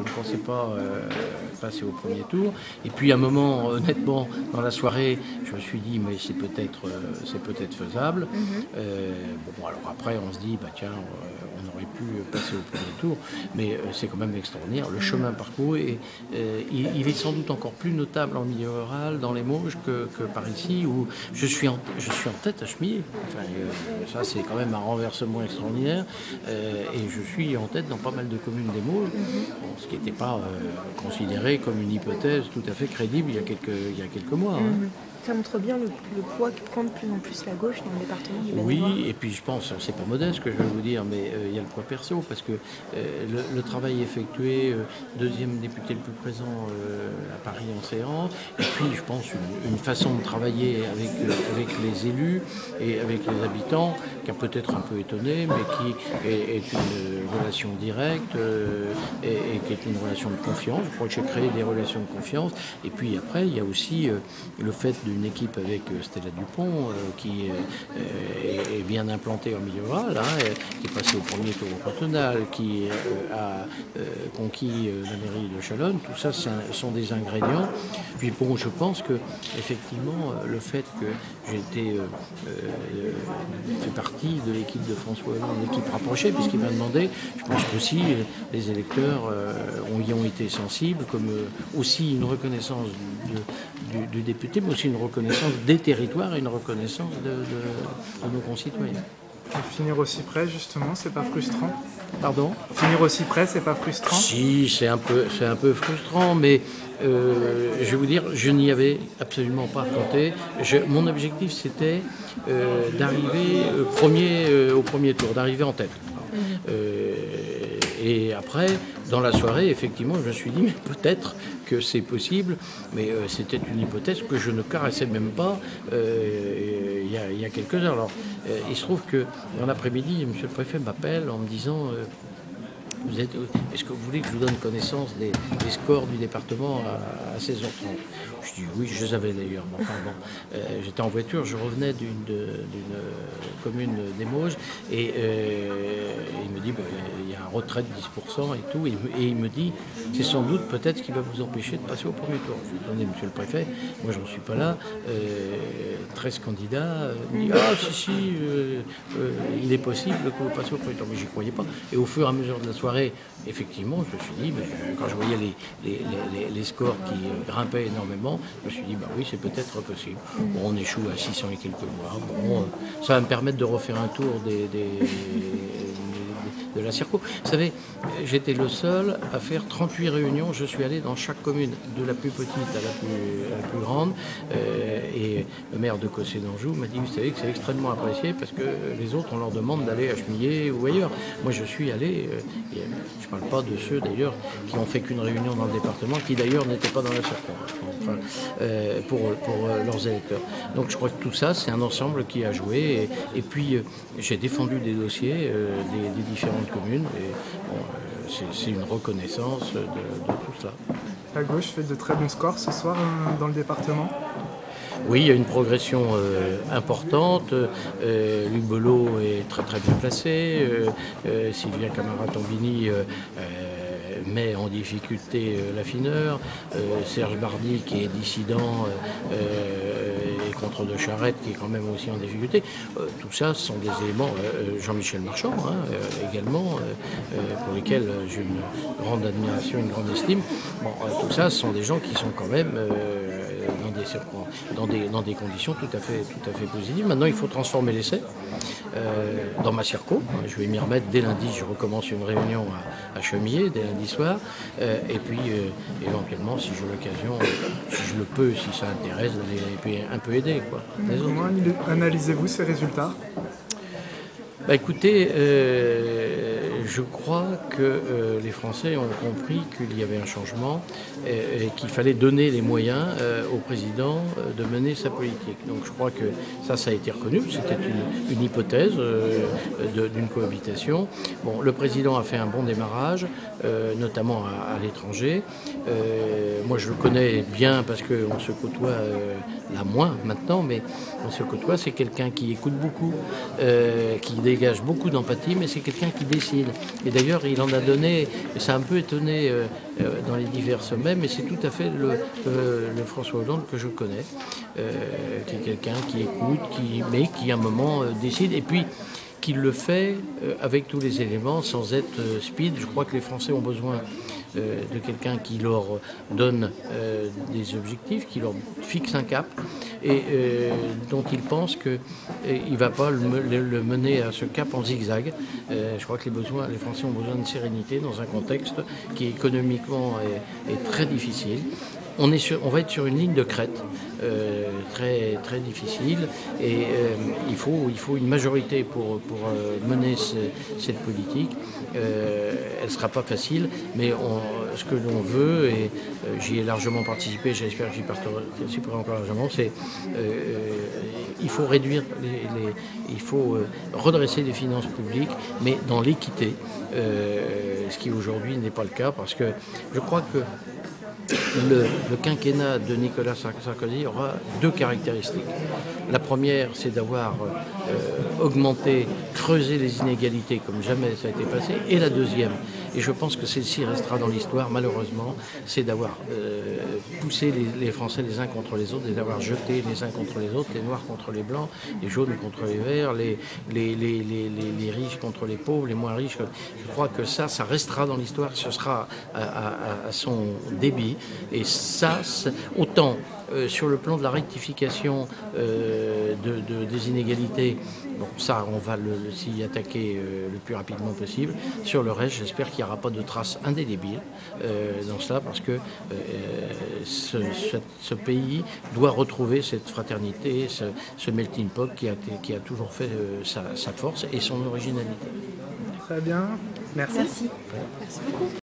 je ne pensais pas passer au premier tour. Et puis à un moment, honnêtement, dans la soirée, je me suis dit, mais c'est peut-être faisable. Bon, alors après, on se dit, bah tiens, on aurait pu passer au premier tour, mais c'est quand même extraordinaire. Le chemin parcouru, il est sans doute encore plus notable en milieu rural, dans les Mauges, que par ici, où je suis en tête à Chemillé. Enfin, ça, c'est quand même un renversement extraordinaire. Et je suis en tête dans pas mal de communes des Mauges, bon, ce qui n'était pas considéré comme une hypothèse tout à fait crédible il y a quelques mois. Hein. Ça montre bien le poids que prend de plus en plus la gauche dans le département du Maine-et-Loire. Oui, et puis je pense, c'est pas modeste que je vais vous dire, mais il y a le poids perso, parce que le travail effectué, deuxième député le plus présent à Paris en séance, et puis je pense une façon de travailler avec les élus et avec les habitants, qui a peut-être un peu étonné, mais qui est une relation directe et qui est une relation de confiance. Je crois que j'ai créé des relations de confiance, et puis après, il y a aussi le fait d'une équipe avec Stella Dupont qui est bien implantée en milieu rural, hein, qui est passée au premier tour au cantonal, qui a conquis la mairie de Chalonne. Tout ça, sont des ingrédients. Puis bon, je pense que effectivement, le fait que j'ai fait partie de l'équipe de François Hollande, l'équipe rapprochée, puisqu'il m'a demandé, je pense qu'aussi les électeurs y ont été sensibles, comme aussi une reconnaissance du député, mais aussi une reconnaissance des territoires et une reconnaissance de nos concitoyens. Et finir aussi près, justement, c'est pas frustrant? Pardon? Finir aussi près, c'est pas frustrant? Si, c'est un peu frustrant, mais je vais vous dire, je n'y avais absolument pas compté. Mon objectif, c'était d'arriver au premier tour, d'arriver en tête. Et après, dans la soirée, effectivement, je me suis dit, mais peut-être que c'est possible, mais c'était une hypothèse que je ne caressais même pas il y a quelques heures. Alors, il se trouve que dans l'après-midi, M. le préfet m'appelle en me disant est-ce que vous voulez que je vous donne connaissance des scores du département à 16h30? Je dis oui, je les avais d'ailleurs. Enfin, bon, j'étais en voiture, je revenais d'une commune des Mauges et il me dit il y a un retrait de 10% et tout. Et il me dit c'est sans doute peut-être ce qui va vous empêcher de passer au premier tour. Je lui ai donné monsieur le préfet, moi je n'en suis pas là. 13 candidats. Il me dit si, il est possible que vous passiez au premier tour. Mais j'y croyais pas. Et au fur et à mesure de la soirée, effectivement, je me suis dit, quand je voyais les scores qui grimpaient énormément, je me suis dit, bah oui, c'est peut-être possible. Bon, on échoue à 600 et quelques voix. Bon, ça va me permettre de refaire un tour de la Circo. Vous savez, j'étais le seul à faire 38 réunions. Je suis allé dans chaque commune, de la plus petite à la plus grande. Et le maire de Cossé d'Anjou m'a dit, vous savez que c'est extrêmement apprécié parce que les autres, on leur demande d'aller à Chemillé ou ailleurs. Moi, je suis allé, je ne parle pas de ceux d'ailleurs qui n'ont fait qu'une réunion dans le département, qui d'ailleurs n'étaient pas dans la Circo, enfin, pour leurs électeurs. Donc je crois que tout ça, c'est un ensemble qui a joué. Et puis, j'ai défendu des dossiers des différentes communes. Et bon, c'est une reconnaissance de tout cela. La gauche fait de très bons scores ce soir dans le département. Oui, il y a une progression importante. Luc Belot est très très bien placé. Sylvia Camara-Tombini met en difficulté l'affineur. Serge Bardy, qui est dissident, et contre de Charette, qui est quand même aussi en difficulté. Tout ça, ce sont des éléments. Jean-Michel Marchand, également, pour lesquels j'ai une grande admiration, une grande estime. Bon, tout ça, ce sont des gens qui sont quand même dans des conditions tout à fait positives. Maintenant, il faut transformer l'essai dans ma Circo. Je vais m'y remettre dès lundi. Je recommence une réunion à Chemillé dès lundi soir. Et puis, éventuellement, si j'ai l'occasion, si je le peux, si ça intéresse, d'aller un peu aider. Comment analysez-vous ces résultats? Bah, écoutez, je crois que les Français ont compris qu'il y avait un changement et qu'il fallait donner les moyens au président de mener sa politique. Donc je crois que ça a été reconnu. C'était une hypothèse d'une cohabitation. Bon, le président a fait un bon démarrage, notamment à l'étranger. Moi, je le connais bien parce qu'on se côtoie là moins maintenant, mais on se côtoie. C'est quelqu'un qui écoute beaucoup, qui dégage beaucoup d'empathie, mais c'est quelqu'un qui décide. Et d'ailleurs, il en a donné, et ça a un peu étonné dans les divers sommets, mais c'est tout à fait le François Hollande que je connais, qui est quelqu'un qui écoute, mais qui à un moment décide, et puis qui le fait avec tous les éléments, sans être speed. Je crois que les Français ont besoin de quelqu'un qui leur donne des objectifs, qui leur fixe un cap, et dont ils pensent qu'il ne va pas le mener à ce cap en zigzag. Je crois que les Français ont besoin de sérénité dans un contexte qui économiquement est très difficile. On va être sur une ligne de crête très, très difficile, et il faut une majorité pour mener cette politique. Elle ne sera pas facile, mais ce que l'on veut, et j'y ai largement participé, j'espère que j'y participerai encore largement, c'est il faut réduire il faut redresser les finances publiques, mais dans l'équité, ce qui aujourd'hui n'est pas le cas, parce que je crois que le quinquennat de Nicolas Sarkozy aura deux caractéristiques. La première, c'est d'avoir augmenté, creusé les inégalités comme jamais ça a été passé. Et la deuxième, et je pense que celle-ci restera dans l'histoire malheureusement, c'est d'avoir poussé les Français les uns contre les autres, et d'avoir jeté les uns contre les autres, les noirs contre les blancs, les jaunes contre les verts, les riches contre les pauvres, les moins riches. Je crois que ça restera dans l'histoire, ce sera à son débit. Et ça, autant sur le plan de la rectification des inégalités, bon, ça, on va s'y attaquer le plus rapidement possible. Sur le reste, j'espère qu'il n'y aura pas de traces indélébiles dans cela, parce que ce pays doit retrouver cette fraternité, ce melting pot qui a toujours fait sa force et son originalité. Très bien, merci. Merci. Merci beaucoup.